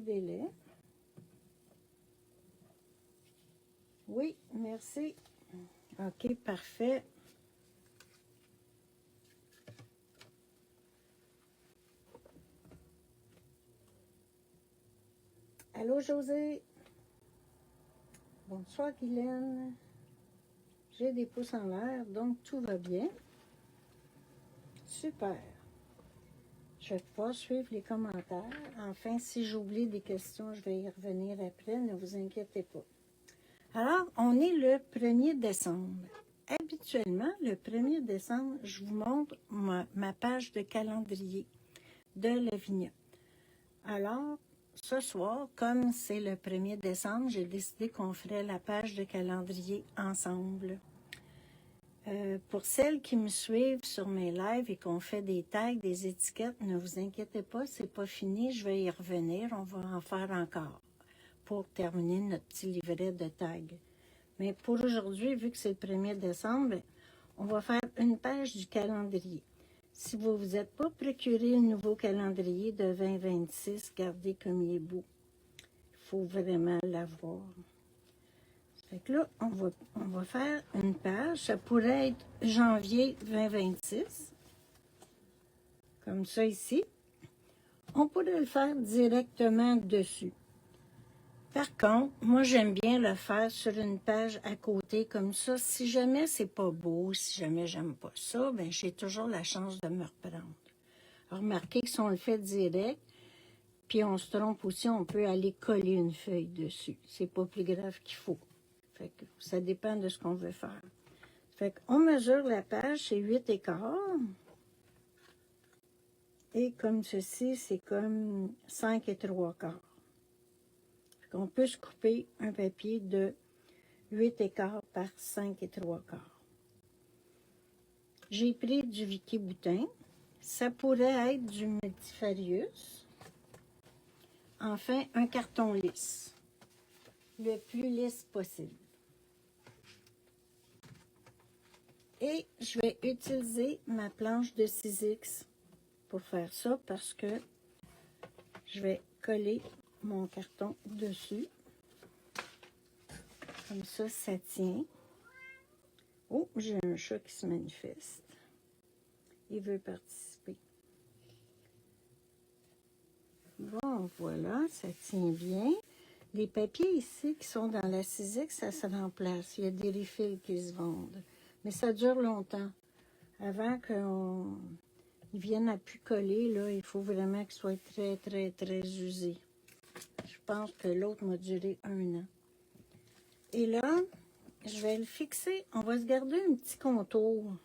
délai. Oui, merci. OK, parfait. Allô, José? Bonsoir, Guylaine. J'ai des pouces en l'air, donc tout va bien. Super. Je vais pouvoir suivre les commentaires. Enfin, si j'oublie des questions, je vais y revenir après, ne vous inquiétez pas. Alors, on est le 1er décembre. Habituellement, le 1er décembre, je vous montre ma page de calendrier de Lavinia. Alors, ce soir, comme c'est le 1er décembre, j'ai décidé qu'on ferait la page de calendrier ensemble. Pour celles qui me suivent sur mes lives et qu'on fait des tags, des étiquettes, ne vous inquiétez pas, c'est pas fini, je vais y revenir, on va en faire encore pour terminer notre petit livret de tags. Mais pour aujourd'hui, vu que c'est le 1er décembre, on va faire une page du calendrier. Si vous ne vous êtes pas procuré le nouveau calendrier de 2026, gardez comme il est beau. Il faut vraiment l'avoir. Fait que là, on va faire une page. Ça pourrait être janvier 2026. Comme ça ici. On pourrait le faire directement dessus. Par contre, moi, j'aime bien le faire sur une page à côté comme ça. Si jamais c'est pas beau, si jamais j'aime pas ça, ben j'ai toujours la chance de me reprendre. Alors, remarquez que si on le fait direct, puis on se trompe aussi, on peut aller coller une feuille dessus. C'est pas plus grave qu'il faut. Fait que ça dépend de ce qu'on veut faire. Fait qu'on mesure la page, c'est 8 écarts. Et comme ceci, c'est comme 5 et 3 quarts. On peut se couper un papier de 8 écarts par 5 et 3 quarts. J'ai pris du Vicky Boutin. Ça pourrait être du Multifarius. Enfin, un carton lisse. Le plus lisse possible. Et je vais utiliser ma planche de 6X pour faire ça parce que je vais coller mon carton dessus. Comme ça, ça tient. Oh, j'ai un chat qui se manifeste. Il veut participer. Bon, voilà, ça tient bien. Les papiers ici qui sont dans la 6X, ça se remplace. Il y a des refills qui se vendent. Mais ça dure longtemps. Avant qu'ils viennent à plus coller, là, il faut vraiment qu'ils soient très, très, très usés. Je pense que l'autre m'a duré 1 an. Et là, je vais le fixer. On va se garder un petit contour.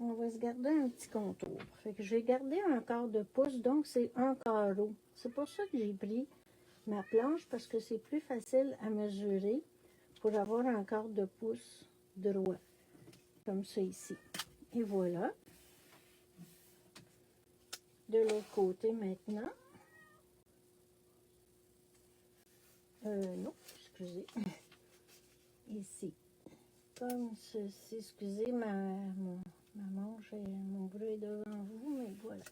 On va se garder un petit contour. Fait que je vais garder un quart de pouce, donc c'est un carreau. C'est pour ça que j'ai pris ma planche, parce que c'est plus facile à mesurer pour avoir un quart de pouce droit. Comme ça ici. Et voilà. De l'autre côté maintenant. Non, excusez. Ici. Comme ceci. Excusez ma manche et mon bruit est devant vous, mais voilà.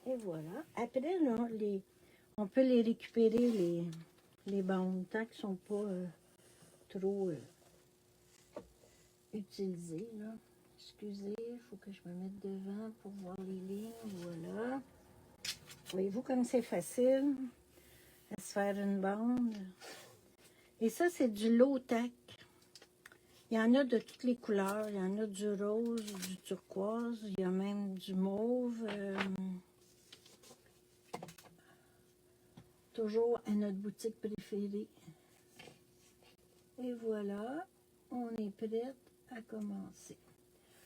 Et voilà. Après, là, on peut les récupérer, les bandes, tant qu'ils ne sont pas trop utilisés, là. Excusez, il faut que je me mette devant pour voir les lignes. Voilà. Voyez-vous comme c'est facile à se faire une bande? Et ça, c'est du low-tech. Il y en a de toutes les couleurs. Il y en a du rose, du turquoise. Il y a même du mauve. Toujours à notre boutique préférée. Et voilà, on est prête à commencer.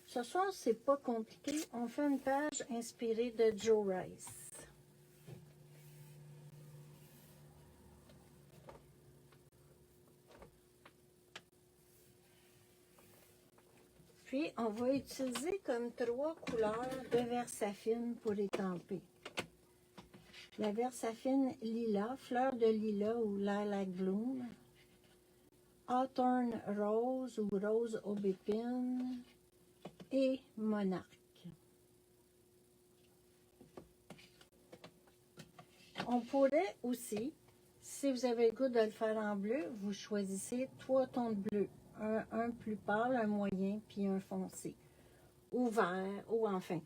Ce soir, c'est pas compliqué. On fait une page inspirée de Joe Rice. Puis, on va utiliser comme 3 couleurs de Versafine pour étamper. La Versafine Lilas, fleur de lilas ou lilac bloom. Hawthorne rose ou rose aubépine. Et monarque. On pourrait aussi, si vous avez le goût de le faire en bleu, vous choisissez 3 tons de bleu. Un plus pâle, un moyen, puis un foncé. Ou vert, ou enfin,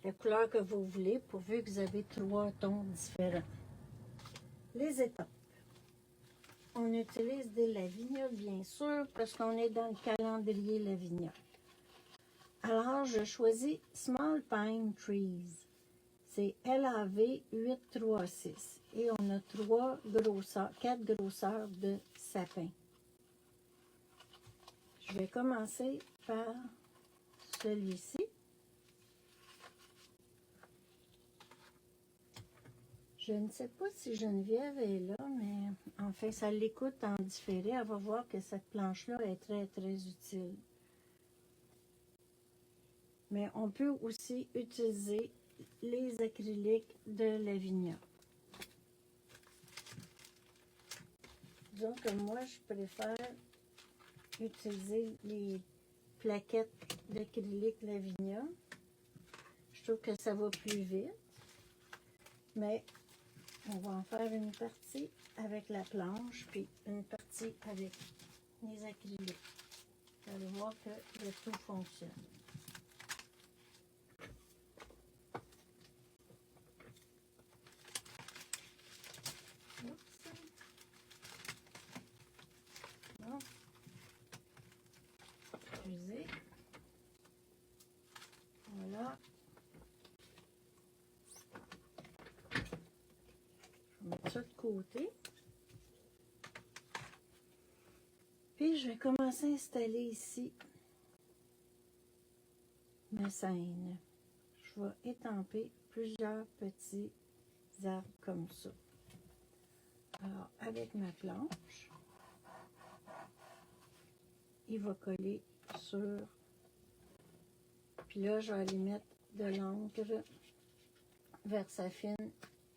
la couleur que vous voulez, pourvu que vous avez 3 tons différents. Les étampes. On utilise des Lavinia, bien sûr, parce qu'on est dans le calendrier Lavinia. Alors, je choisis Small Pine Trees. C'est LAV 836. Et on a 4 grosseurs de sapin. Je vais commencer par celui-ci. Je ne sais pas si Geneviève est là, mais enfin, ça l'écoute en différé. Elle va voir que cette planche-là est très, très utile. Mais on peut aussi utiliser les acryliques de Lavinia. Disons que moi, je préfère utiliser les plaquettes d'acrylique Lavinia. Je trouve que ça va plus vite. Mais on va en faire une partie avec la planche, puis une partie avec les acryliques. Vous allez voir que le tout fonctionne. Bon. Excusez. Voilà. Je vais mettre ça de côté. Puis je vais commencer à installer ici ma scène. Je vais étamper plusieurs petits arbres comme ça. Alors, avec ma planche, il va coller sur... Puis là, je vais aller mettre de l'encre vers sa fine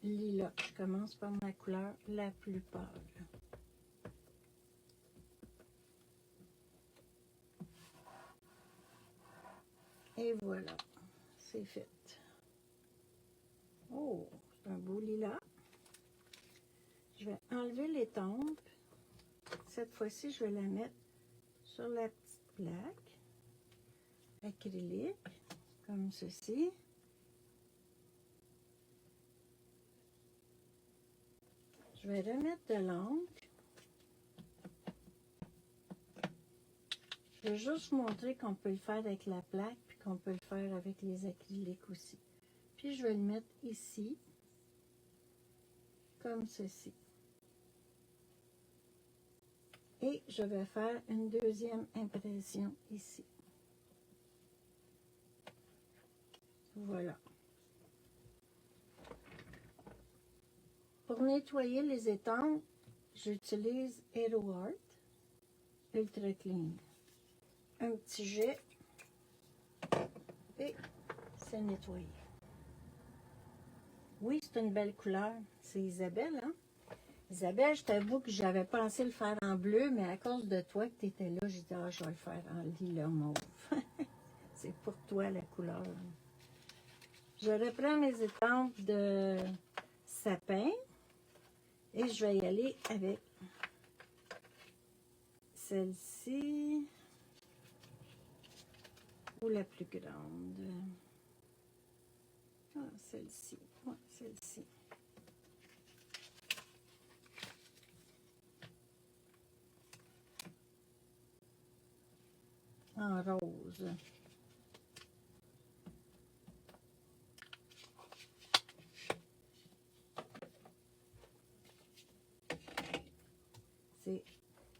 lilas. Je commence par ma couleur la plus pâle. Et voilà, c'est fait. Oh, c'est un beau lilas. Je vais enlever l'étampe. Cette fois-ci, je vais la mettre sur la petite plaque acrylique, comme ceci. Je vais remettre de l'encre. Je vais juste vous montrer qu'on peut le faire avec la plaque, puis qu'on peut le faire avec les acryliques aussi. Puis je vais le mettre ici, comme ceci. Et je vais faire une deuxième impression ici. Voilà. Pour nettoyer les étampes, j'utilise Hero Art Ultra Clean. Un petit jet et c'est nettoyé. Oui, c'est une belle couleur. C'est Isabelle, hein? Isabelle, je t'avoue que j'avais pensé le faire en bleu, mais à cause de toi que tu étais là, j'ai dit, ah, je vais le faire en lilas mauve. C'est pour toi la couleur. Je reprends mes étampes de sapin et je vais y aller avec celle-ci ou la plus grande. Ah, celle-ci. Ouais, celle-ci. En rose. C'est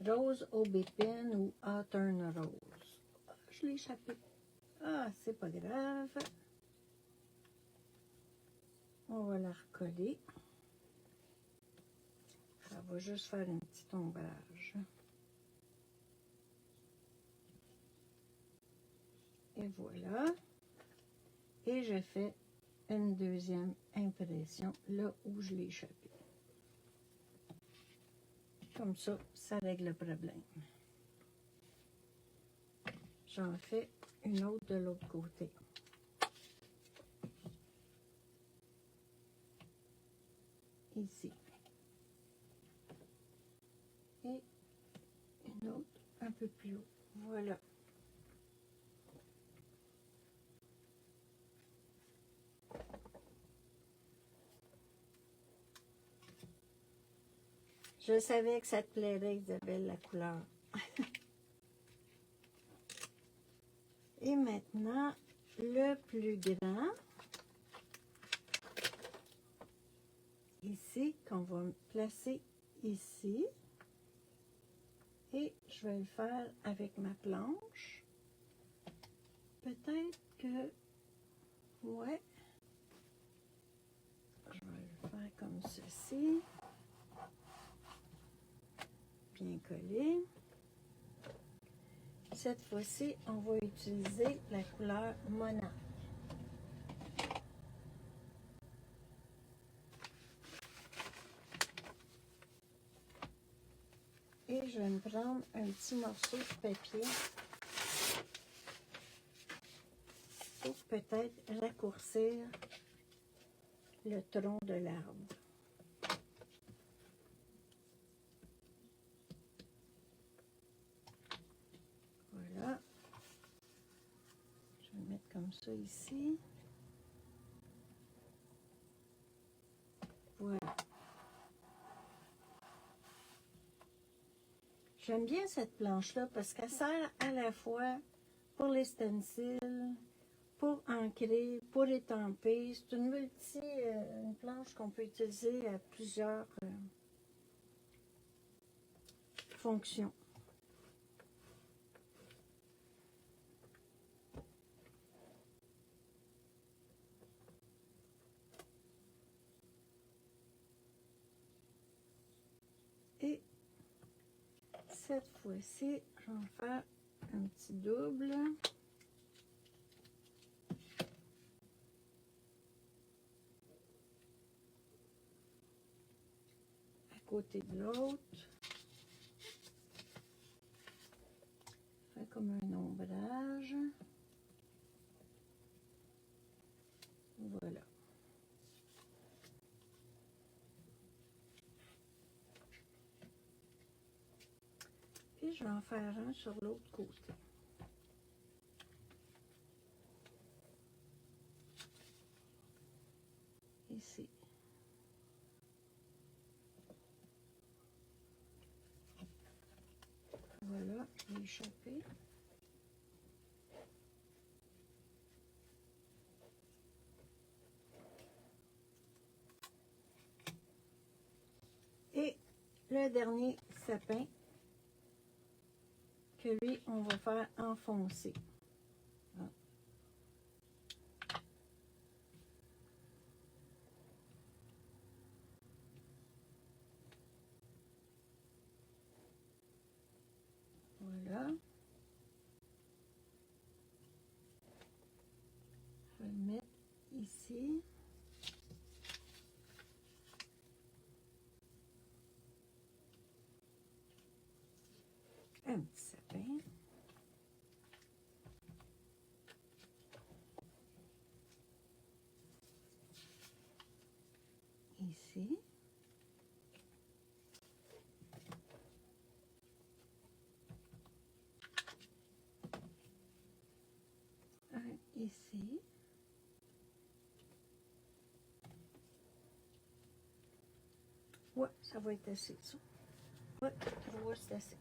rose aubépine ou autumn rose. Ah, je l'ai échappé. Ah, c'est pas grave. On va la recoller. Ça va juste faire un petit ombrage. Et voilà. Et je fais une deuxième impression là où je l'ai échappé. Comme ça, ça règle le problème. J'en fais une autre de l'autre côté. Ici. Je savais que ça te plairait, Isabelle, la couleur. Et maintenant, le plus grand, ici, qu'on va placer ici. Et je vais le faire avec ma planche. Peut-être que, ouais, je vais le faire comme ceci. Bien collé. Cette fois-ci, on va utiliser la couleur Monarque. Et je vais me prendre un petit morceau de papier pour peut-être raccourcir le tronc de l'arbre. Voilà. Je vais le mettre comme ça ici. Voilà. J'aime bien cette planche-là parce qu'elle sert à la fois pour les stencils, pour ancrer, pour étamper. C'est une planche qu'on peut utiliser à plusieurs fonctions. Et cette fois-ci, je vais en faire un petit double. À côté de l'autre. Faire comme un ombrage. Voilà. Puis je vais en faire un sur l'autre côté. Ici. Voilà, je l'ai échappé. Et le dernier sapin, que lui, on va faire enfoncer. Voilà. Je vais le mettre ici. Un petit sapin. Ici. Un ici. Ouais, ça va être assez, ça. Ouais, 3, c'est assez.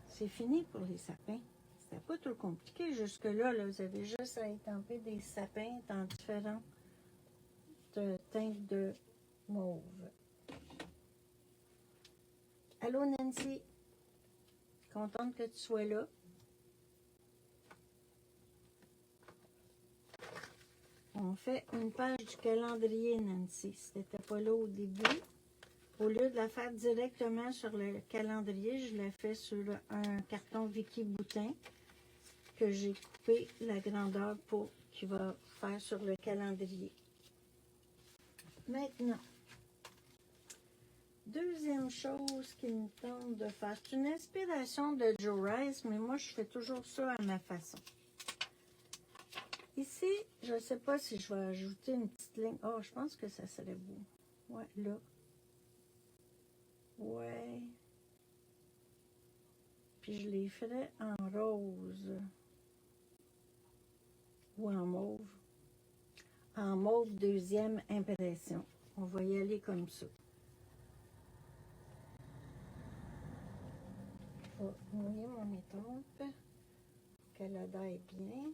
C'est fini pour les sapins. C'était pas trop compliqué. Jusque-là, là, vous avez juste à étamper des sapins dans différentes teintes de mauve. Allô, Nancy? Contente que tu sois là. On fait une page du calendrier, Nancy. Si tu n'étais pas là au début, au lieu de la faire directement sur le calendrier, je la fais sur un carton Vicky Boutin que j'ai coupé la grandeur pour qu'il va faire sur le calendrier. Maintenant, deuxième chose qui me tente de faire, c'est une inspiration de Joe Rice, mais moi je fais toujours ça à ma façon. Ici, je ne sais pas si je vais ajouter une petite ligne. Oh, je pense que ça serait beau. Ouais, là. Ouais. Puis je les ferai en rose. Ou en mauve. En mauve, deuxième impression. On va y aller comme ça. vais mouiller mon étampe, qu'elle adhère bien.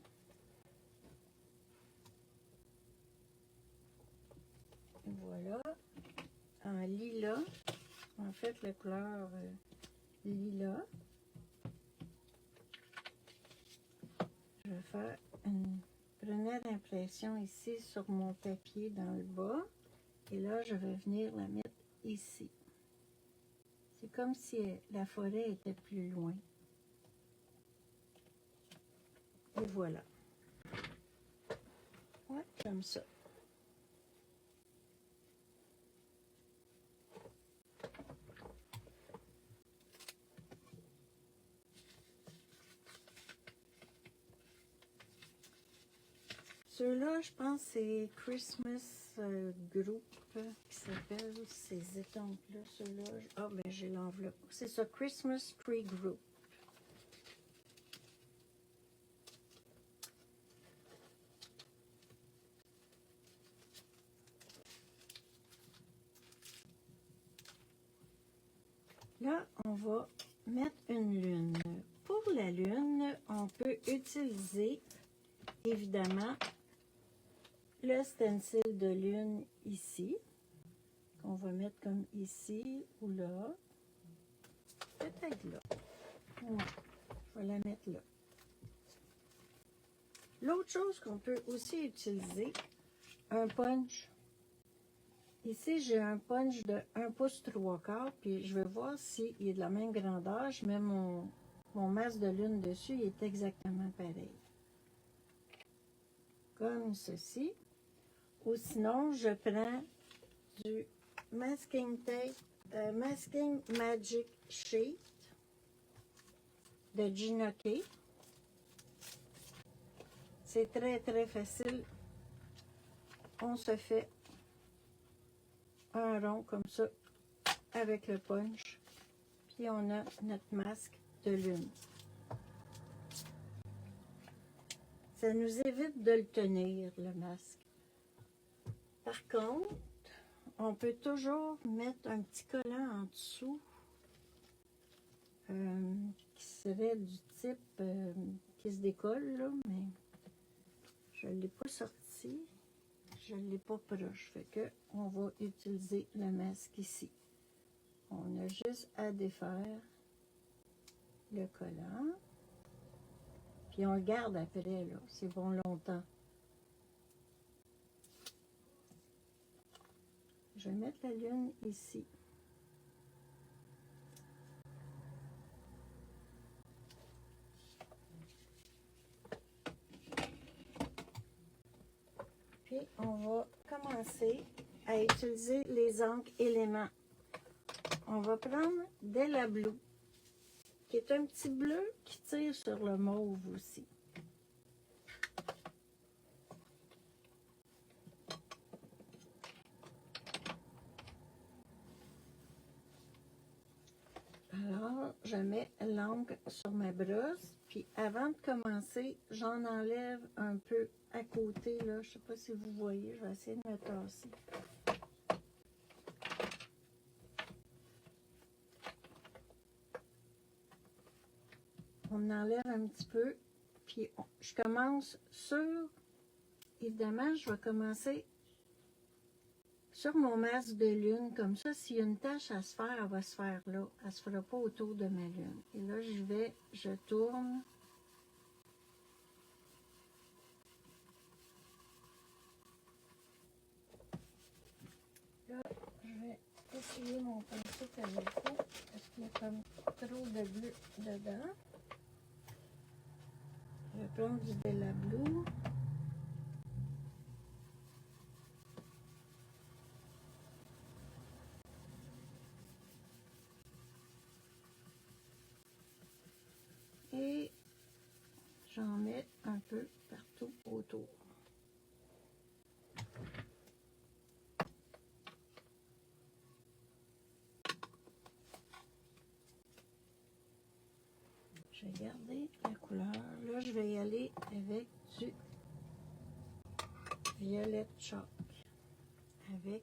Voilà. En lilas, en fait, la couleur lilas. Je vais faire une première impression ici sur mon papier dans le bas. Et là, je vais venir la mettre ici. C'est comme si la forêt était plus loin. Et voilà. Ouais, comme ça. Ceux-là, je pense c'est Christmas Group qui s'appelle ces étampes-là. Ceux-là, ah ben j'ai l'enveloppe. C'est ça, Christmas Tree Group. Là, on va mettre une lune. Pour la lune, on peut utiliser, évidemment, le stencil de lune ici, qu'on va mettre comme ici ou là. Peut-être là. Ouais, je vais la mettre là. L'autre chose qu'on peut aussi utiliser, un punch. Ici, j'ai un punch de 1 pouce 3/4, puis je vais voir s'il est de la même grandeur. Je mets mon masque de lune dessus, il est exactement pareil. Comme ceci. Ou sinon, je prends du masking tape, Masking Magic Sheet de Ginoke. C'est très, très facile. On se fait un rond comme ça avec le punch. Puis on a notre masque de lune. Ça nous évite de le tenir, le masque. Par contre, on peut toujours mettre un petit collant en dessous qui serait du type qui se décolle, là, mais je ne l'ai pas sorti. Je ne l'ai pas proche. Fait que on va utiliser le masque ici. On a juste à défaire le collant. Puis on le garde après, là. C'est bon longtemps. Je vais mettre la lune ici. Puis on va commencer à utiliser les encres éléments. On va prendre Della Blue, qui est un petit bleu qui tire sur le mauve aussi. Alors, je mets l'encre sur ma brosse, puis avant de commencer, j'en enlève un peu à côté, là. Je ne sais pas si vous voyez, je vais essayer de me tasser. On enlève un petit peu, puis je commence sur, évidemment, je vais commencer sur mon masque de lune, comme ça, s'il y a une tache à se faire, elle va se faire là. Elle ne se fera pas autour de ma lune. Et là, je tourne. Là, je vais essuyer mon pinceau comme il faut, parce qu'il y a comme trop de bleu dedans. Je vais prendre du Della Blue. Et j'en mets un peu partout autour. Je vais garder la couleur. Là, je vais y aller avec du violet chalk. Avec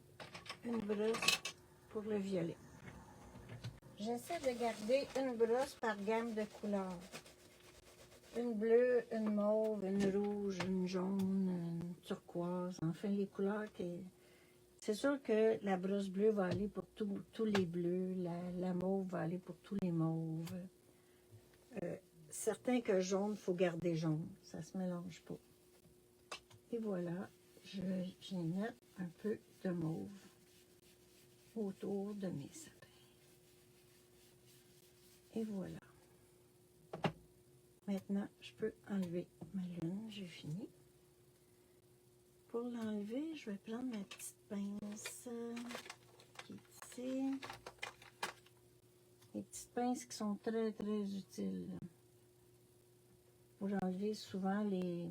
une brosse pour le violet. j'essaie de garder une brosse par gamme de couleurs. Une bleue, une mauve, une rouge, une jaune, une turquoise. Enfin, les couleurs qui... C'est sûr que la brosse bleue va aller pour tous les bleus. La mauve va aller pour tous les mauves. Certain que jaune, il faut garder jaune. Ça ne se mélange pas. Et voilà, je viens mettre un peu de mauve autour de mes sapins. Et voilà. Maintenant, je peux enlever ma lune. J'ai fini. Pour l'enlever, je vais prendre ma petite pince qui est ici. Les petites pinces qui sont très, très utiles pour enlever souvent les...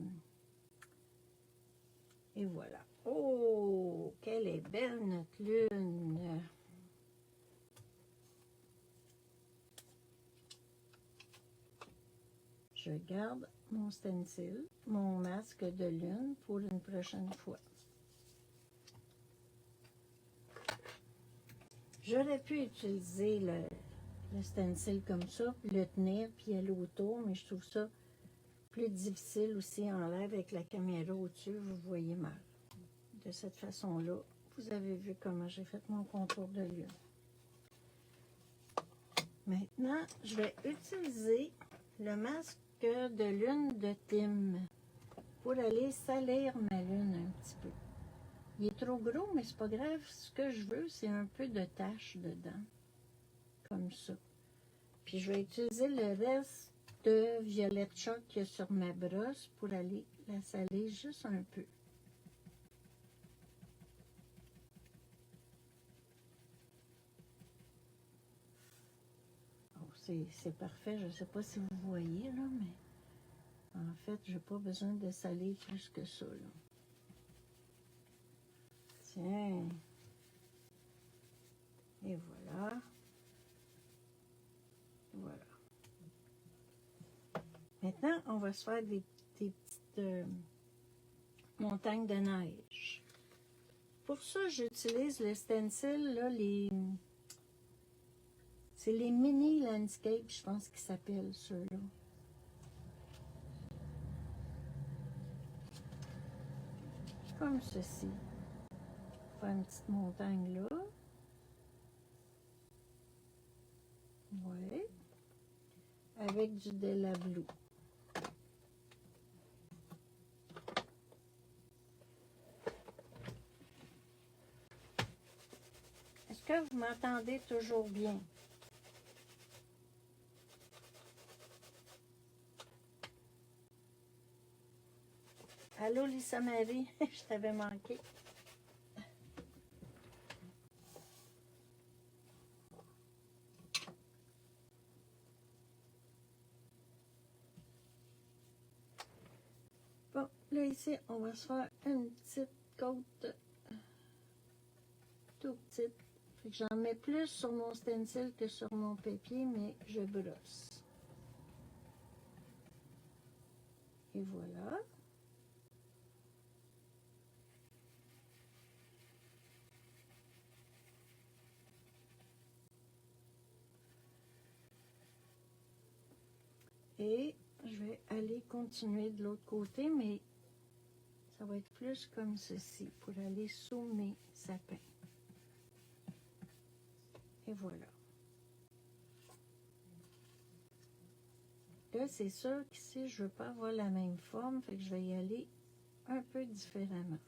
Et voilà. Oh, quelle est belle notre lune! Je garde mon stencil, mon masque de lune pour une prochaine fois. J'aurais pu utiliser le stencil comme ça, puis le tenir, puis aller autour, mais je trouve ça plus difficile aussi en l'air avec la caméra au-dessus, vous voyez mal. De cette façon-là, vous avez vu comment j'ai fait mon contour de lune. Maintenant, je vais utiliser le masque de lune de Tim pour aller salir ma lune un petit peu. Il est trop gros, mais c'est pas grave. Ce que je veux, c'est un peu de tache dedans, comme ça. Puis je vais utiliser le reste de violette choc qu'il y a sur ma brosse pour aller la salir juste un peu. C'est parfait. Je ne sais pas si vous voyez, là, mais en fait, je n'ai pas besoin de saler plus que ça, là. Tiens. Et voilà. Voilà. Maintenant, on va se faire des petites montagnes de neige. Pour ça, j'utilise le stencil, là, c'est les mini landscapes, je pense qu'ils s'appellent ceux-là. Comme ceci. Faire une petite montagne là. Oui. Avec du Della Blue. Est-ce que vous m'entendez toujours bien? Allô, Lisa Marie, je t'avais manqué. Bon, là ici, on va se faire une petite côte tout petite. Fait que j'en mets plus sur mon stencil que sur mon papier, mais je brosse. Et voilà. Et je vais aller continuer de l'autre côté, mais ça va être plus comme ceci pour aller sous mes sapins. Et voilà. Là, c'est sûr qu'ici, je ne veux pas avoir la même forme, fait que je vais y aller un peu différemment.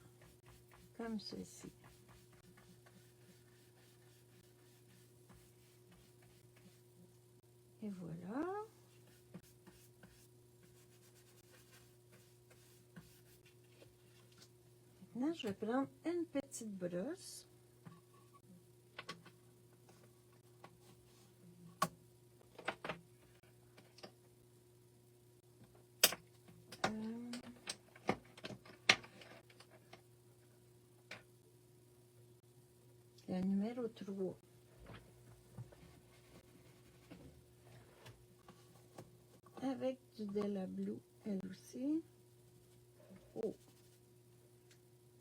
Comme ceci. Et voilà. Maintenant, je vais prendre une petite brosse. Le numéro 3. Avec du Della Blue, elle aussi. Oh.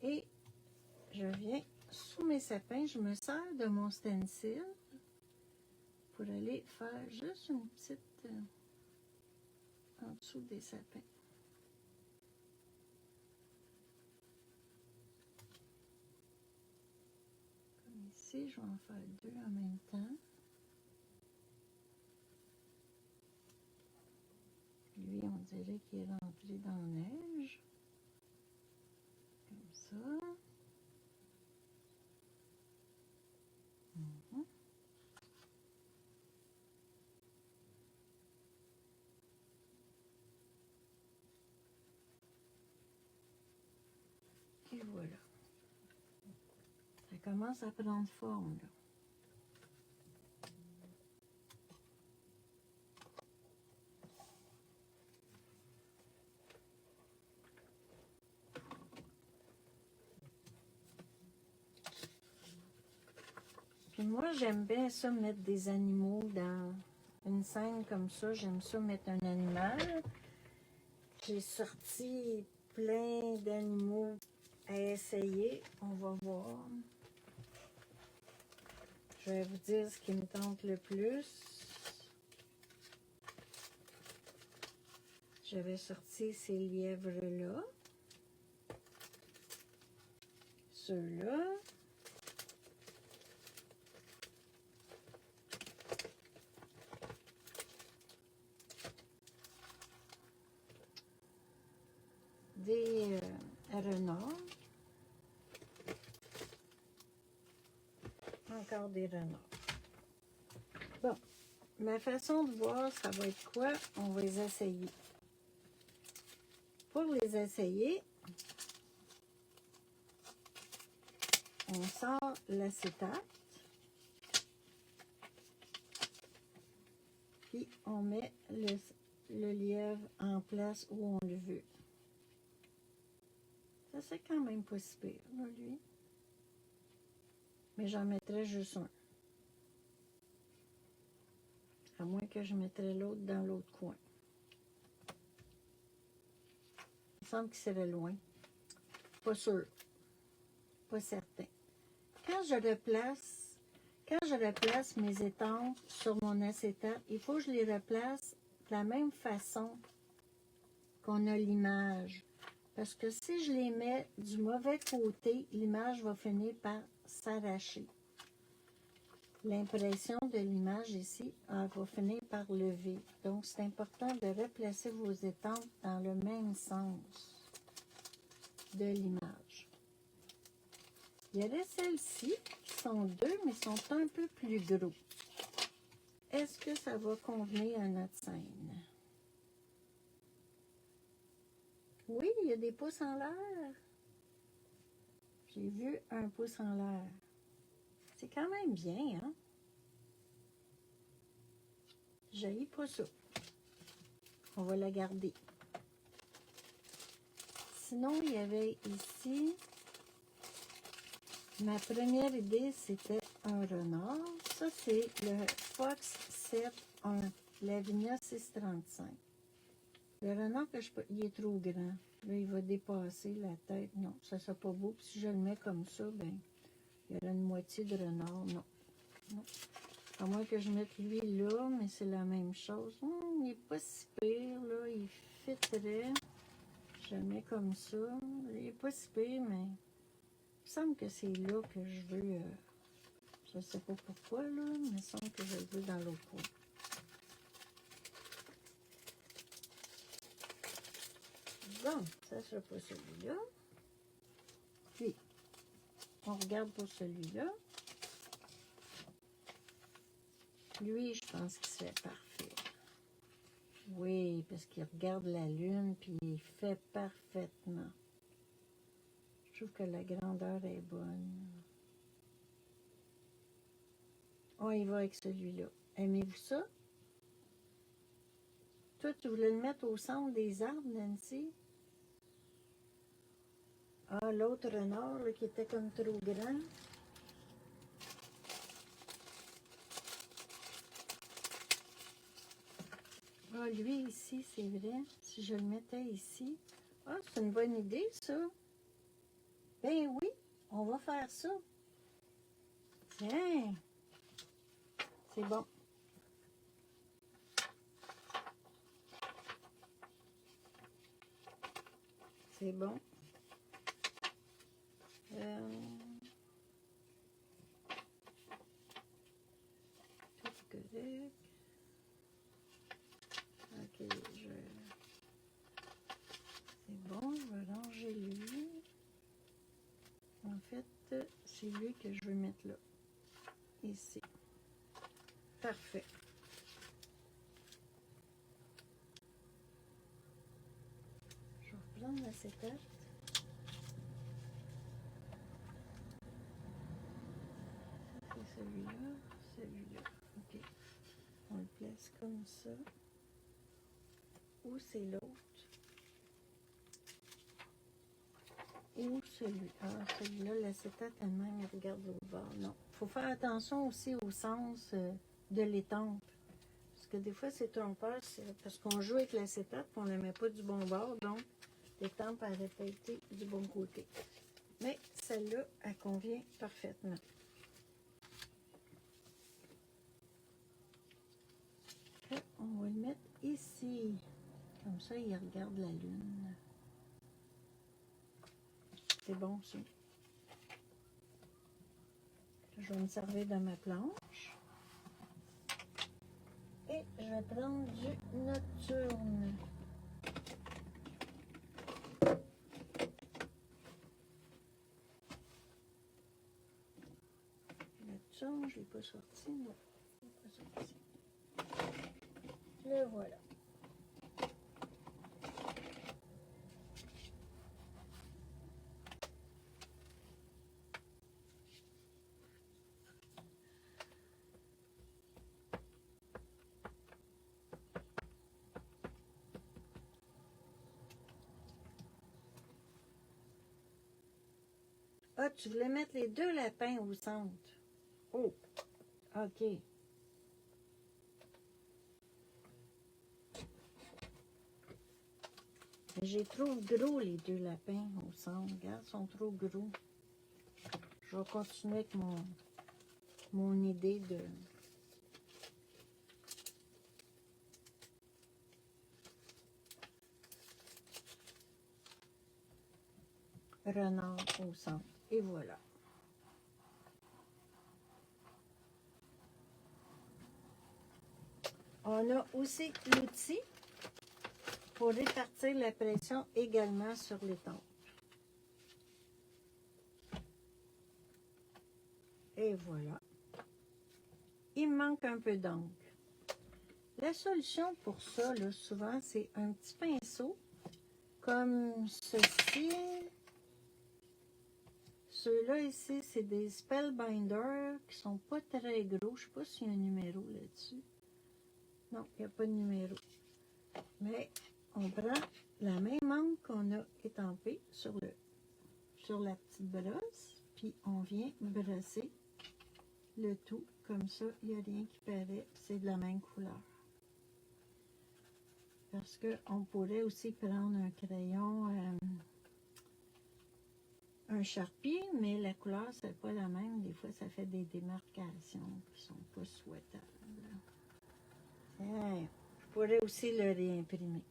Et je viens sous mes sapins, je me sers de mon stencil pour pour aller faire juste une petite en dessous des sapins. Comme ici, je vais en faire deux en même temps. Lui, on dirait qu'il est rempli dans la neige. Comme ça. Mhm. Et voilà. Ça commence à prendre forme, là. Puis moi, j'aime bien ça, mettre des animaux dans une scène comme ça. J'aime ça, mettre un animal. J'ai sorti plein d'animaux à essayer. On va voir. Je vais vous dire ce qui me tente le plus. J'avais sorti ces lièvres-là. Ceux-là. Des renards. Encore des renards. Bon, ma façon de voir, ça va être quoi? On va les essayer. Pour les essayer, on sort l'acétate. Puis on met le lièvre en place où on le veut. Ça, c'est quand même pas si pire, là, lui. Mais j'en mettrais juste un. À moins que je mettrais l'autre dans l'autre coin. Il me semble qu'il serait loin. Pas sûr. Pas certain. Quand je replace mes étampes sur mon acétate, il faut que je les replace de la même façon qu'on a l'image. Parce que si je les mets du mauvais côté, l'image va finir par s'arracher. L'impression de l'image ici va finir par lever. Donc, c'est important de replacer vos étampes dans le même sens de l'image. Il y aurait celles-ci qui sont deux, mais sont un peu plus gros. Est-ce que ça va convenir à notre scène? Oui, il y a des pouces en l'air. J'ai vu un pouce en l'air. C'est quand même bien, hein? J'haïs pas ça. On va la garder. Sinon, il y avait ici... Ma première idée, c'était un renard. Ça, c'est le Fox 7.1, Lavinia 635. Le renard, il est trop grand. Là, il va dépasser la tête. Non, ça ne sera pas beau. Puis si je le mets comme ça, ben, il y aura une moitié de renard. Non. Non. À moins que je mette lui là, mais c'est la même chose. Il n'est pas si pire, là. Il fitterait. Je le mets comme ça. Il n'est pas si pire, mais... Il me semble que c'est là que je veux, je ne sais pas pourquoi, là, mais il me semble que je le veux dans l'autre coin. Bon, ça ne sera pas celui-là. Puis, on regarde pour celui-là. Lui, je pense qu'il serait parfait. Oui, parce qu'il regarde la lune, puis il fait parfaitement. Je trouve que la grandeur est bonne. On y va avec celui-là. Aimez-vous ça? Toi, tu voulais le mettre au centre des arbres, Nancy? Ah, l'autre renard, là, qui était comme trop grand. Ah, lui, ici, c'est vrai. Si je le mettais ici. Ah, c'est une bonne idée, ça. Ben oui, on va faire ça. Tiens. C'est bon. c'est bon. Tout correct. Ok, c'est bon, je vais ranger lui. En fait, c'est lui que je veux mettre là. Ici. Parfait. Je vais reprendre l'acétate. C'est celui-là, celui-là. Ok. On le place comme ça. Ou c'est l'autre. Ou celui. Ah, celui-là, l'acétate elle-même, il regarde l'autre bord. Non. Il faut faire attention aussi au sens de l'étampe. Parce que des fois, c'est trompeur, parce qu'on joue avec l'acétate et on ne la met pas du bon bord. Donc, l'étampe n'aurait pas été du bon côté. Mais celle-là, elle convient parfaitement. Et on va le mettre ici. Comme ça, il regarde la lune. C'est bon, ça. Je vais me servir de ma planche. Et je vais prendre du nocturne. Nocturne, je ne l'ai pas sorti, non. Je l'ai pas sorti. Le voilà. Ah, tu voulais mettre les deux lapins au centre. Oh, OK. Mais j'ai trop gros, les deux lapins au centre. Regarde, ils sont trop gros. Je vais continuer avec mon idée de... renard au centre. Et voilà. On a aussi l'outil pour répartir la pression également sur les tempes. Et voilà. Il me manque un peu d'encre. La solution pour ça, là, souvent, c'est un petit pinceau comme ceci. Ceux-là ici, c'est des Spellbinder qui sont pas très gros. Je ne sais pas s'il y a un numéro là-dessus. Non, il n'y a pas de numéro. Mais on prend la même encre qu'on a étampée sur la petite brosse, puis on vient brosser le tout. Comme ça, il n'y a rien qui paraît, c'est de la même couleur. Parce qu'on pourrait aussi prendre un crayon, un Sharpie, mais la couleur, c'est pas la même. Des fois, ça fait des démarcations qui sont pas souhaitables. Tiens, je pourrais aussi le réimprimer.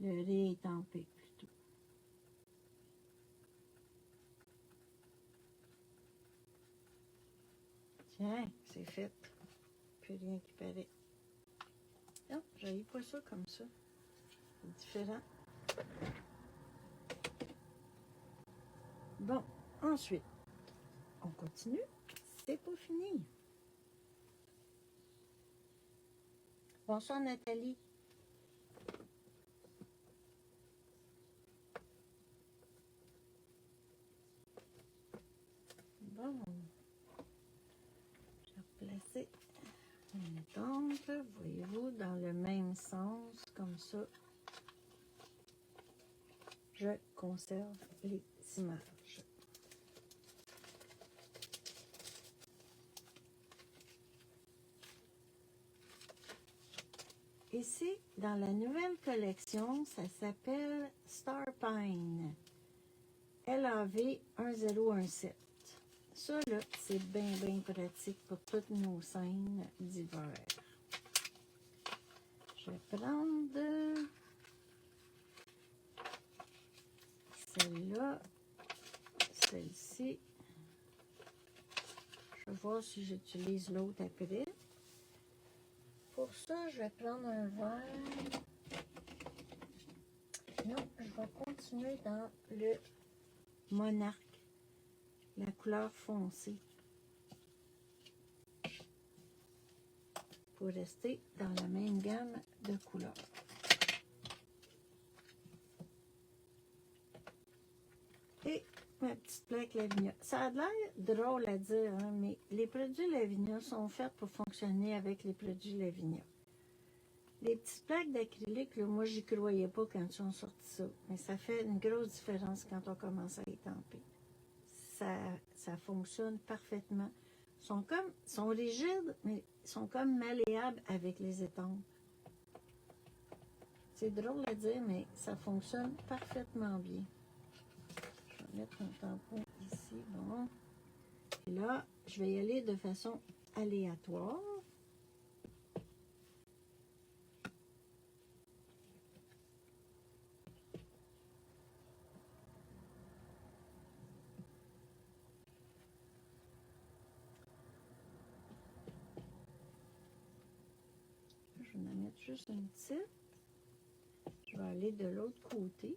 Le réétamper plutôt. Tiens, c'est fait. Plus rien qui paraît. Non, j'avais pas ça comme ça. C'est différent. Bon, ensuite, on continue. C'est pas fini. Bonsoir Nathalie. Bon, je vais replacer une tombe, voyez-vous, dans le même sens, comme ça. Je conserve les images. Ici, dans la nouvelle collection, ça s'appelle Star Pine. LAV 1017. Ça, là, c'est bien, bien pratique pour toutes nos scènes d'hiver. Je vais prendre celle-là, celle-ci. Je vais voir si j'utilise l'autre après. Pour ça, je vais prendre un verre. Non, je vais continuer dans le Monarque, la couleur foncée. Pour rester dans la même gamme de couleurs. Et ma petite plaque Lavinia. Ça a l'air drôle à dire, hein, mais les produits Lavinia sont faits pour fonctionner avec les produits Lavinia. Les petites plaques d'acrylique, moi, j'y croyais pas quand ils ont sorti ça. Mais ça fait une grosse différence quand on commence à étamper. Ça fonctionne parfaitement. Ils sont rigides, mais ils sont comme malléables avec les étampes. C'est drôle à dire, mais ça fonctionne parfaitement bien. Je vais mettre mon tampon ici. Bon. Et là, je vais y aller de façon aléatoire. Je vais en mettre juste une petite. Je vais aller de l'autre côté.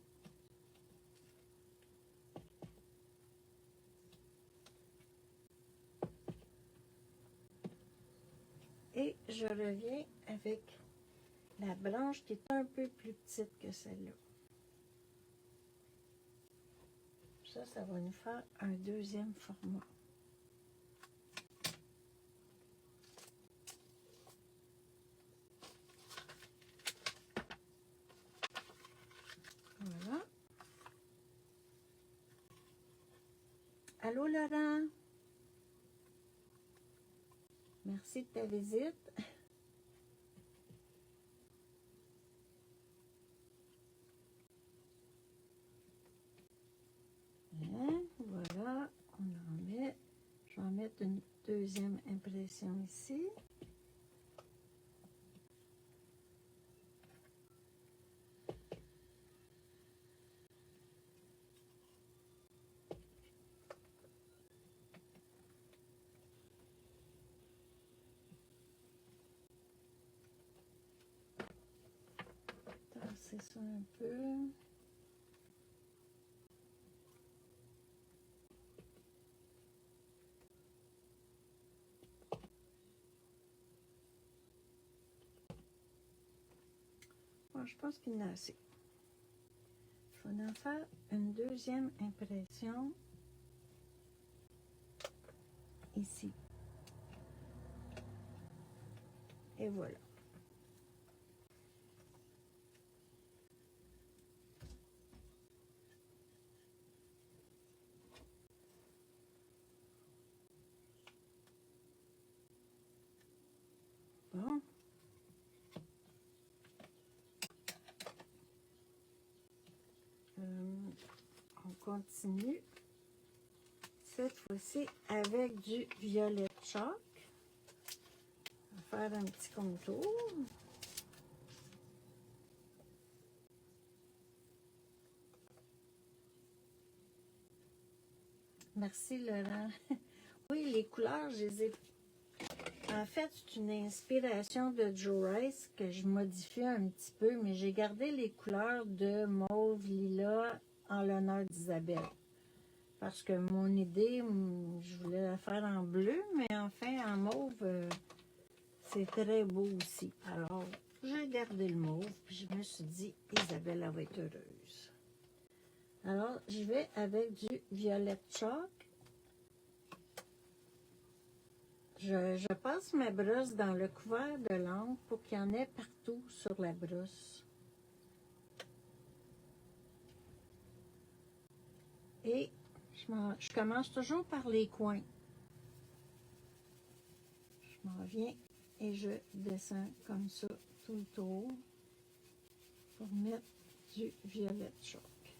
Et je reviens avec la branche qui est un peu plus petite que celle-là. Ça va nous faire un deuxième format. Voilà. Allô Laurent? Merci de ta visite. Hein? Voilà, on en met. Je vais en mettre une deuxième impression ici. Tasser ça un peu. Bon, je pense qu'il y en a assez. Je vais en faire une deuxième impression ici. Et voilà. Bon. On continue. Cette fois-ci avec du violet chalk. On va faire un petit contour. Merci Laurent. Oui, les couleurs, je les ai... En fait, c'est une inspiration de Joe Rice que je modifie un petit peu, mais j'ai gardé les couleurs de mauve, lilas en l'honneur d'Isabelle. Parce que mon idée, je voulais la faire en bleu, mais enfin en mauve, c'est très beau aussi. Alors, j'ai gardé le mauve, puis je me suis dit, Isabelle, elle va être heureuse. Alors, je vais avec du violet chalk. Je passe ma brosse dans le couvert de l'encre pour qu'il y en ait partout sur la brosse. Et je commence toujours par les coins. Je m'en viens et je descends comme ça tout le tour pour mettre du violet chalk.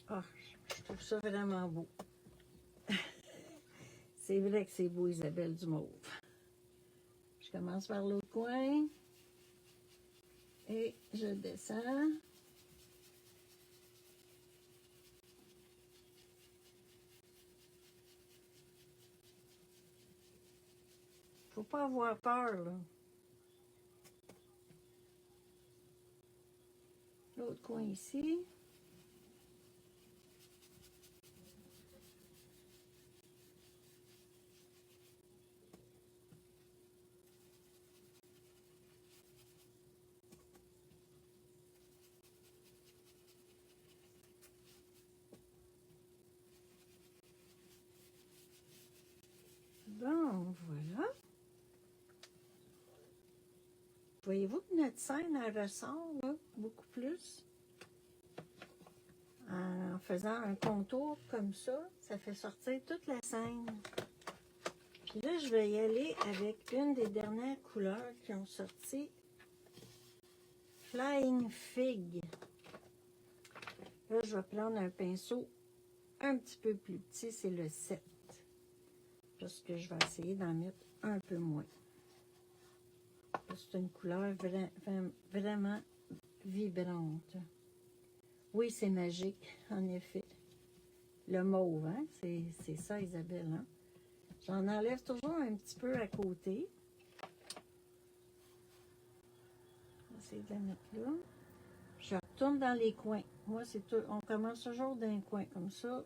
Ah, je trouve ça vraiment beau. C'est vrai que c'est beau, Isabelle, du mauve. Je commence par l'autre coin et je descends. Faut pas avoir peur, là. L'autre coin ici. Bon, voilà. Voyez-vous que notre scène, elle ressort, là, beaucoup plus? En faisant un contour comme ça fait sortir toute la scène. Puis là, je vais y aller avec une des dernières couleurs qui ont sorti. Flying Fig. Là, je vais prendre un pinceau un petit peu plus petit, c'est le 7. Parce que je vais essayer d'en mettre un peu moins. C'est une couleur vraiment vibrante. Oui, c'est magique, en effet. Le mauve, hein? C'est ça, Isabelle, hein? J'en enlève toujours un petit peu à côté. Je vais essayer de la mettre là. Je retourne dans les coins. Moi, c'est tout. On commence toujours d'un coin comme ça.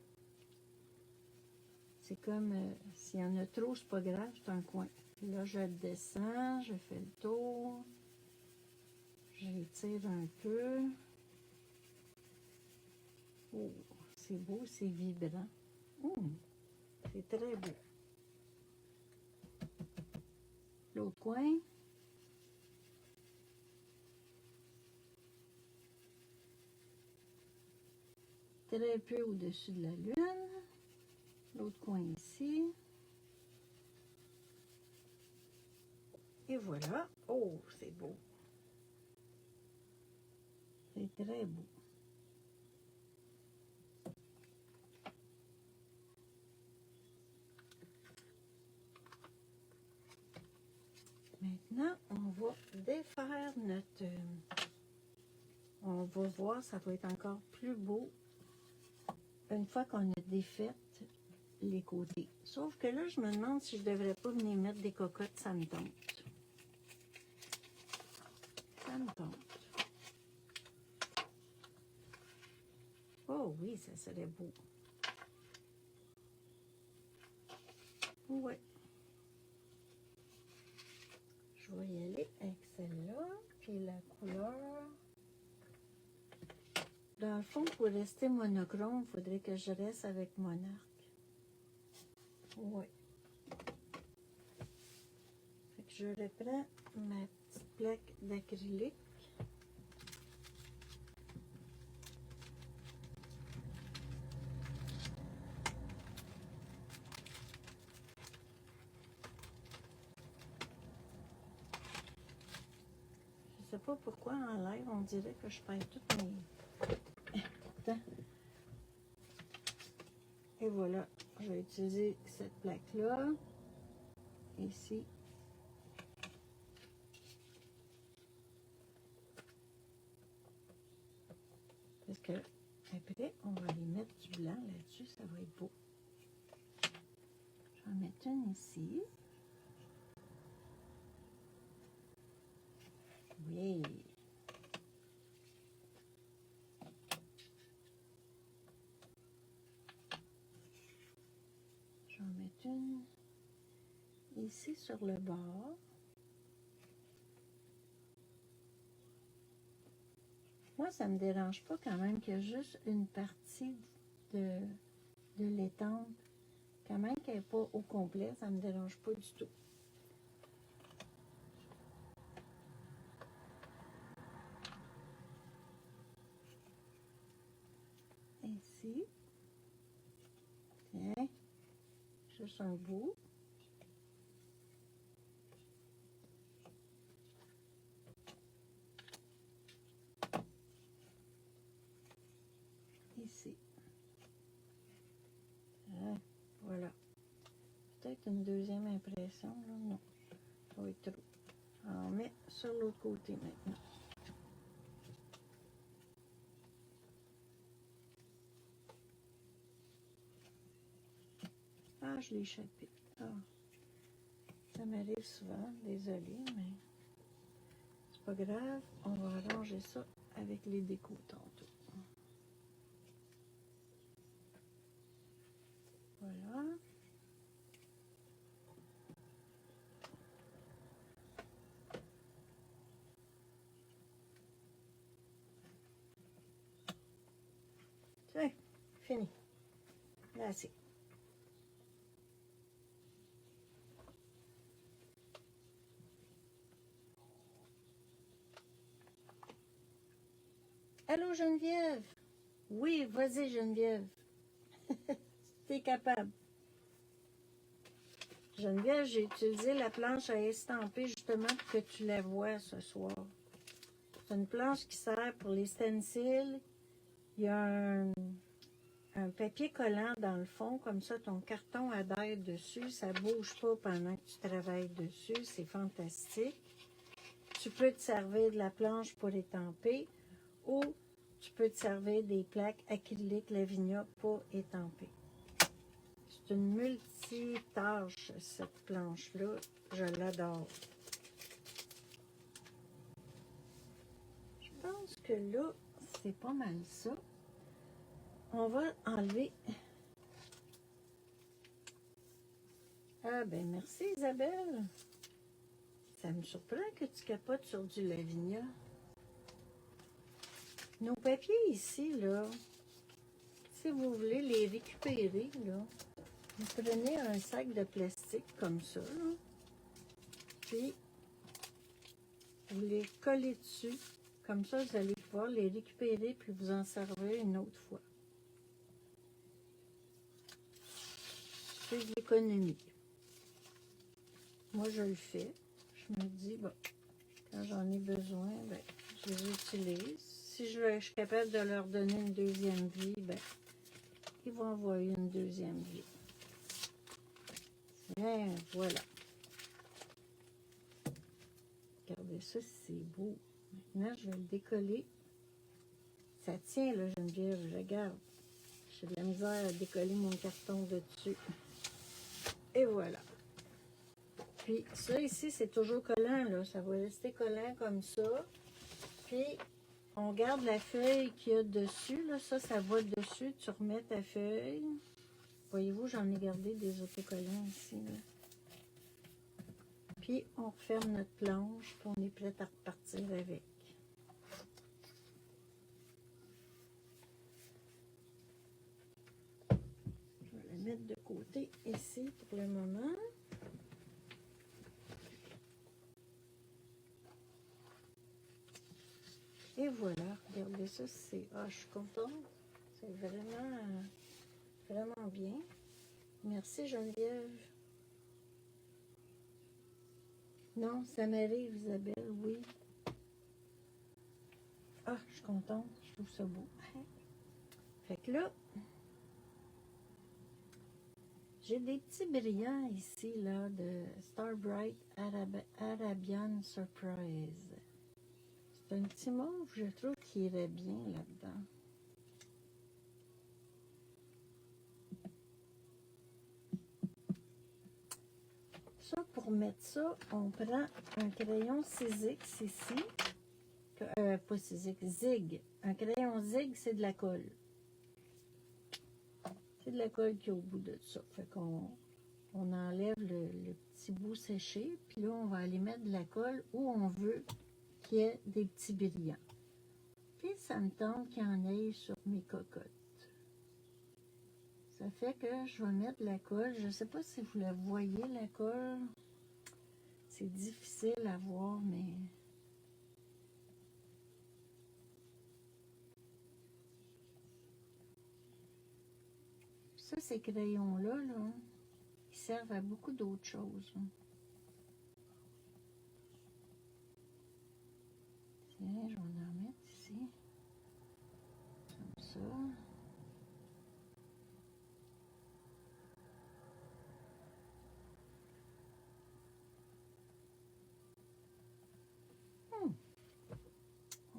C'est comme s'il y en a trop, c'est pas grave, c'est un coin. Puis là, je descends, je fais le tour. J'étire un peu. Oh, c'est beau, c'est vibrant. C'est très beau. L'autre coin. Très peu au-dessus de la lune. L'autre coin ici. Et voilà. Oh, c'est beau. C'est très beau. Maintenant, on va défaire notre... on va voir, ça va être encore plus beau une fois qu'on a défait les côtés. Sauf que là, je me demande si je devrais pas venir mettre des cocottes, ça me tente. Ça me tente. Oh oui, ça serait beau. Ouais. Je vais y aller avec celle-là, puis la couleur. Dans le fond, pour rester monochrome, il faudrait que je reste avec mon arc. Oui. Fait que je reprends ma petite plaque d'acrylique. Je sais pas pourquoi en live, on dirait que je perds toutes mes... Attends. Et voilà, je vais utiliser cette plaque-là, ici. Parce que après, on va aller mettre du blanc là-dessus, ça va être beau. Je vais en mettre une ici. Oui. Je vais en mettre une ici sur le bord. Moi, ça ne me dérange pas quand même qu'il y a juste une partie de l'étampe. Quand même qu'elle n'est pas au complet, ça ne me dérange pas du tout. Ici. Tiens. Juste un bout. Ici. Voilà. Peut-être une deuxième impression, là. Non. Ça va être trop. On met sur l'autre côté maintenant. Ah, je l'ai échappé. Ah. Ça m'arrive souvent, désolée, mais c'est pas grave. On va arranger ça avec les décos tantôt. Voilà. Tiens, fini. Là, c'est. Allô, Geneviève? Oui, vas-y, Geneviève. T'es capable. Geneviève, j'ai utilisé la planche à estamper justement pour que tu la vois ce soir. C'est une planche qui sert pour les stencils. Il y a un papier collant dans le fond, comme ça ton carton adhère dessus, ça ne bouge pas pendant que tu travailles dessus, c'est fantastique. Tu peux te servir de la planche pour étamper ou tu peux te servir des plaques acryliques Lavinia pour étamper. C'est une multitâche, cette planche-là. Je l'adore. Je pense que là, c'est pas mal ça. On va enlever. Ah ben merci Isabelle. Ça me surprend que tu capotes sur du Lavinia. Nos papiers ici, là, si vous voulez les récupérer, là, vous prenez un sac de plastique comme ça, là, puis vous les collez dessus. Comme ça, vous allez pouvoir les récupérer puis vous en servir une autre fois. C'est de l'économie. Moi, je le fais. Je me dis, bon, quand j'en ai besoin, ben, je les utilise. Si je suis capable de leur donner une deuxième vie, ben, ils vont avoir une deuxième vie. Et voilà. Regardez ça, c'est beau. Maintenant, je vais le décoller. Ça tient, là, Geneviève, je regarde. J'ai de la misère à décoller mon carton de dessus. Et voilà. Puis ça ici, c'est toujours collant, là. Ça va rester collant comme ça. Puis, on garde la feuille qu'il y a dessus, là. Ça va dessus. Tu remets ta feuille. Voyez-vous, j'en ai gardé des autocollants ici, là. Puis, on referme notre planche, puis on est prêt à repartir avec. Je vais la mettre de côté ici pour le moment. Et voilà, regardez ça, c'est... Ah, je suis contente. C'est vraiment, vraiment bien. Merci Geneviève. Non, ça m'arrive, Isabelle, oui. Ah, je suis contente, je trouve ça beau. Fait que là, j'ai des petits brillants ici, là, de Star Bright Arabian Surprise. C'est un petit mauve, je trouve, qui irait bien là-dedans. Ça, pour mettre ça, on prend un crayon 6X ici. Pas 6X, Zig. Un crayon Zig, c'est de la colle. C'est de la colle qui est au bout de ça. Fait qu'on enlève le petit bout séché, puis là, on va aller mettre de la colle où on veut qu'il y ait des petits brillants. Puis, ça me tente qu'il y en ait sur mes cocottes. Ça fait que je vais mettre de la colle. Je ne sais pas si vous la voyez, la colle. C'est difficile à voir, mais... Ça, ces crayons-là, là, ils servent à beaucoup d'autres choses. Hein. Tiens, je vais en mettre ici. Comme ça.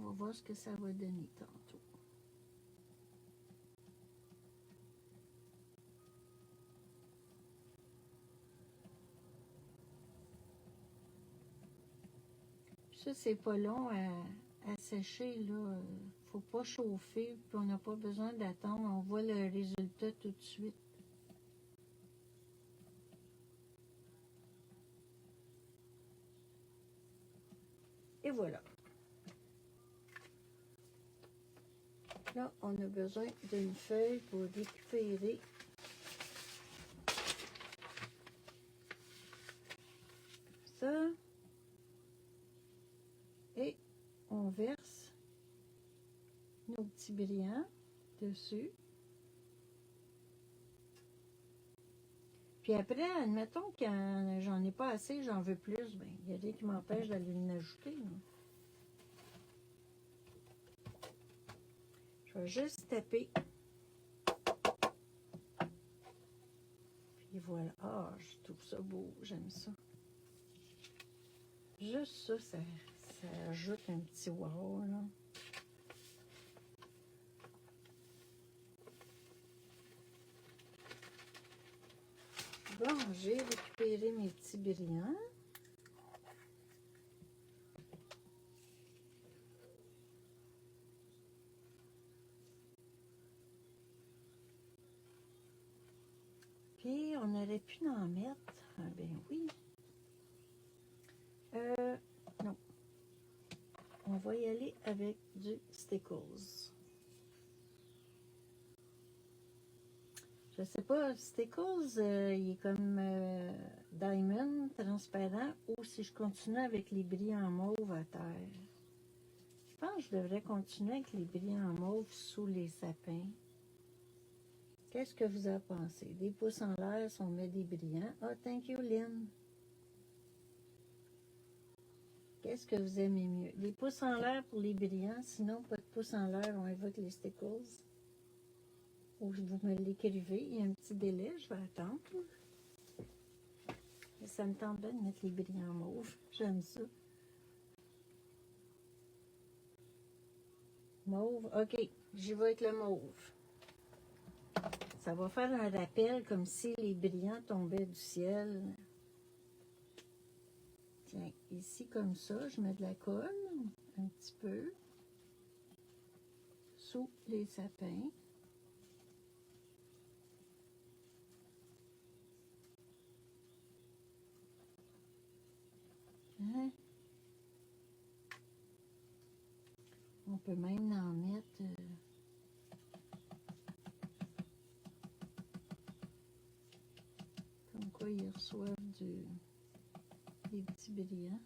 On va voir ce que ça va donner tantôt. Ça, c'est pas long à sécher, là. Faut pas chauffer, puis on n'a pas besoin d'attendre. On voit le résultat tout de suite. Et voilà. Là, on a besoin d'une feuille pour récupérer ça. Et on verse nos petits brillants dessus. Puis après, admettons que j'en ai pas assez, j'en veux plus, ben, il n'y a rien qui m'empêche d'aller l'ajouter. Je vais juste taper. Puis voilà. Ah, je trouve ça beau, j'aime ça. Juste ça, ça ajoute un petit wow, là. Bon, j'ai récupéré mes petits brillants. Puis, on aurait pu en mettre. Ah ben oui. Non. On va y aller avec du Stickles. Je sais pas, Stickles, il est comme diamond, transparent, ou si je continue avec les brillants mauve à terre. Je pense que je devrais continuer avec les brillants mauve sous les sapins. Qu'est-ce que vous en pensez? Des pouces en l'air si on met des brillants. Ah, thank you, Lynn. Qu'est-ce que vous aimez mieux? Des pouces en l'air pour les brillants, sinon pas de pouces en l'air, on évoque les Stickles. Ou vous me l'écrivez, il y a un petit délai, je vais attendre. Mais ça me tente bien de mettre les brillants mauve. J'aime ça. Mauve, ok, j'y vais avec le mauve. Ça va faire un rappel comme si les brillants tombaient du ciel. Tiens, ici comme ça, je mets de la colle, un petit peu, sous les sapins. Hein? On peut même en mettre... comme quoi ils reçoivent des petits brillants.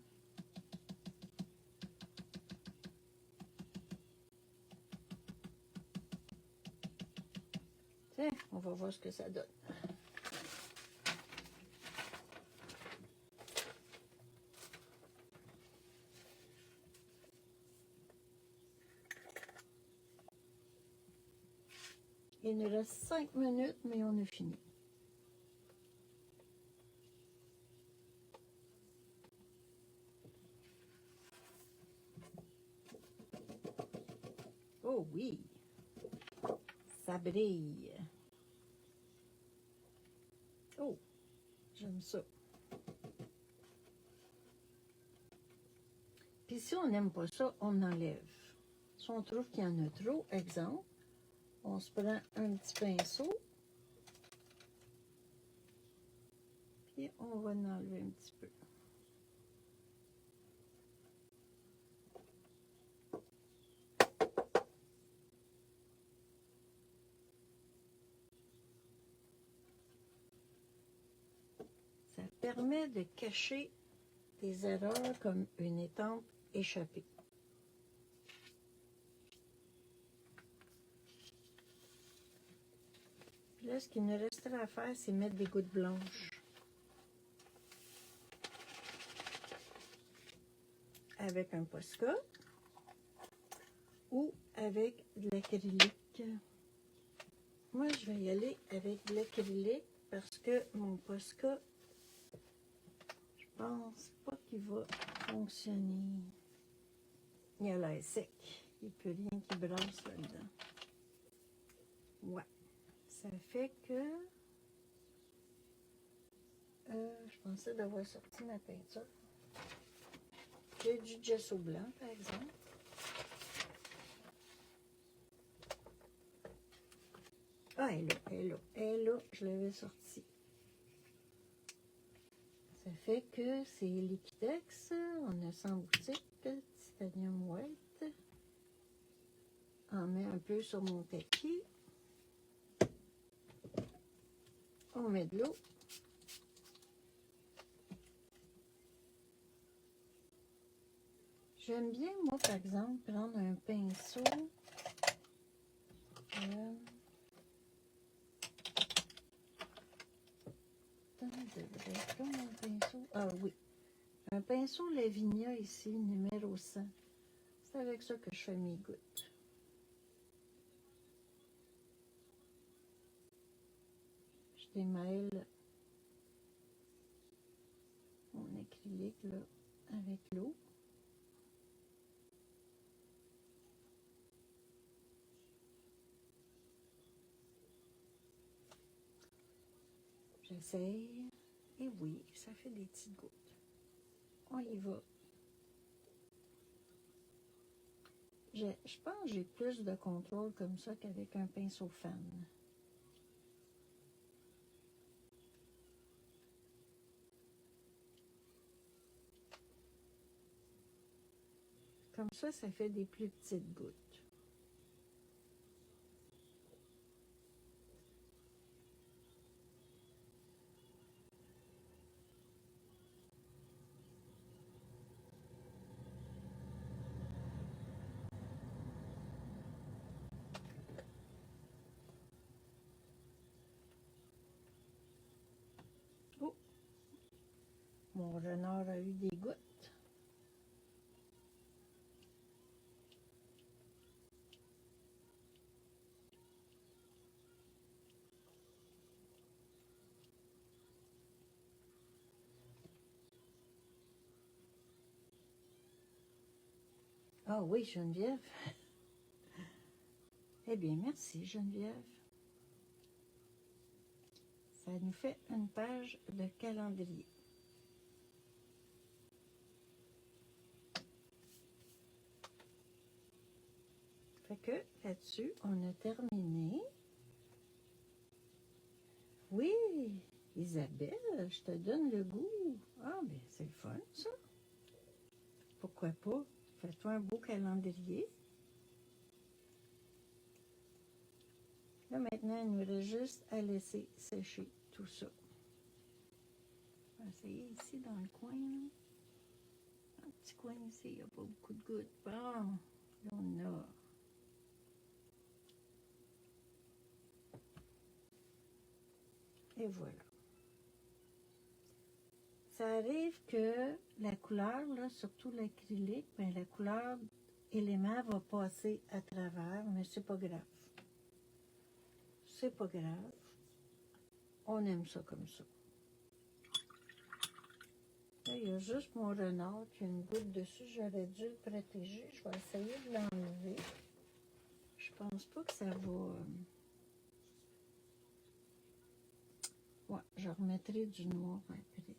Tiens, on va voir ce que ça donne. Il nous reste 5 minutes, mais on a fini. Oh oui, ça brille. Oh, j'aime ça. Puis si on n'aime pas ça, on enlève. Si on trouve qu'il y en a trop, exemple, on se prend un petit pinceau, puis on va en enlever un petit peu. Ça permet de cacher des erreurs comme une étampe échappée. Puis là, ce qu'il nous restera à faire, c'est mettre des gouttes blanches. Avec un Posca ou avec de l'acrylique. Moi, je vais y aller avec de l'acrylique parce que mon Posca, je pense pas qu'il va fonctionner. Il a l'air sec. Il n'y a plus rien qui brasse là-dedans. Ouais. Ça fait que... je pensais d'avoir sorti ma peinture. J'ai du gesso blanc, par exemple. Ah, elle est là, elle est là, elle est là, je l'avais sorti. Ça fait que c'est Liquidex, on a 100 boutiques, Titanium White. On met un peu sur mon tapis. On met de l'eau. J'aime bien, moi, par exemple, prendre un pinceau. Attends, mon pinceau. Ah oui. Un pinceau Lavinia ici, numéro 100. C'est avec ça que je fais mes gouttes. Je démêle mon acrylique là, avec l'eau. J'essaye. Et oui, ça fait des petites gouttes. On y va. Je pense que j'ai plus de contrôle comme ça qu'avec un pinceau fan. Comme ça fait des plus petites gouttes. Oh, mon renard a eu des gouttes. Ah oui, Geneviève. Eh bien, merci, Geneviève. Ça nous fait une page de calendrier. Fait que là-dessus, on a terminé. Oui, Isabelle, je te donne le goût. Ah, bien, c'est le fun, ça. Pourquoi pas? Fais-toi un beau calendrier. Là, maintenant, il nous reste juste à laisser sécher tout ça. On va essayer ici dans le coin. Là. Un petit coin ici, il n'y a pas beaucoup de gouttes. Bon, là, on a. Et voilà. Ça arrive que la couleur, là, surtout l'acrylique, ben, la couleur élément va passer à travers, mais c'est pas grave. C'est pas grave. On aime ça comme ça. Là, il y a juste mon renard qui a une goutte dessus. J'aurais dû le protéger. Je vais essayer de l'enlever. Je pense pas que ça va... Ouais, je remettrai du noir après.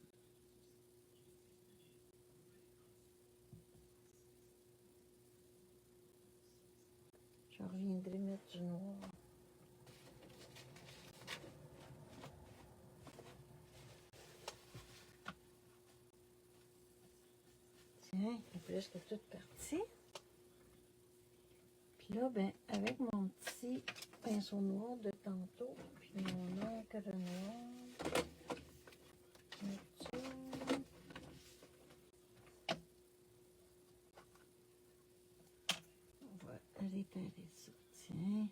Je reviendrai mettre du noir. Tiens, il est presque tout parti. Puis là, ben, avec mon petit pinceau noir de tantôt, puis mon encre noire, on va réparer ça. Tiens.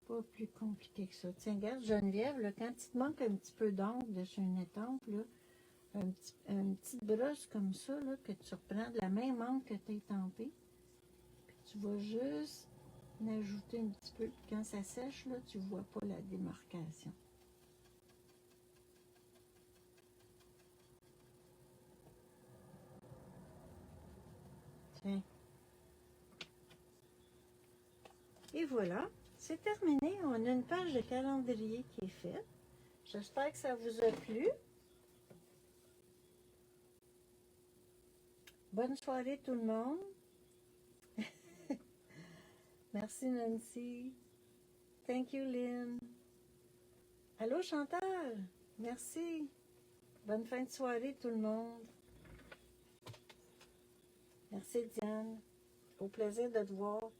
Pas plus compliqué que ça. Tiens, regarde, Geneviève, là, quand il te manque un petit peu d'encre dessus une étampe, là, une petite brosse comme ça, là, que tu reprends de la même encre que tu as étampée, puis tu vas juste en ajouter un petit peu. Puis quand ça sèche, là, tu ne vois pas la démarcation. Tiens. Et voilà, c'est terminé. On a une page de calendrier qui est faite. J'espère que ça vous a plu. Bonne soirée tout le monde. Merci Nancy. Thank you Lynn. Allô Chantal. Merci. Bonne fin de soirée tout le monde. Merci Diane. Au plaisir de te voir.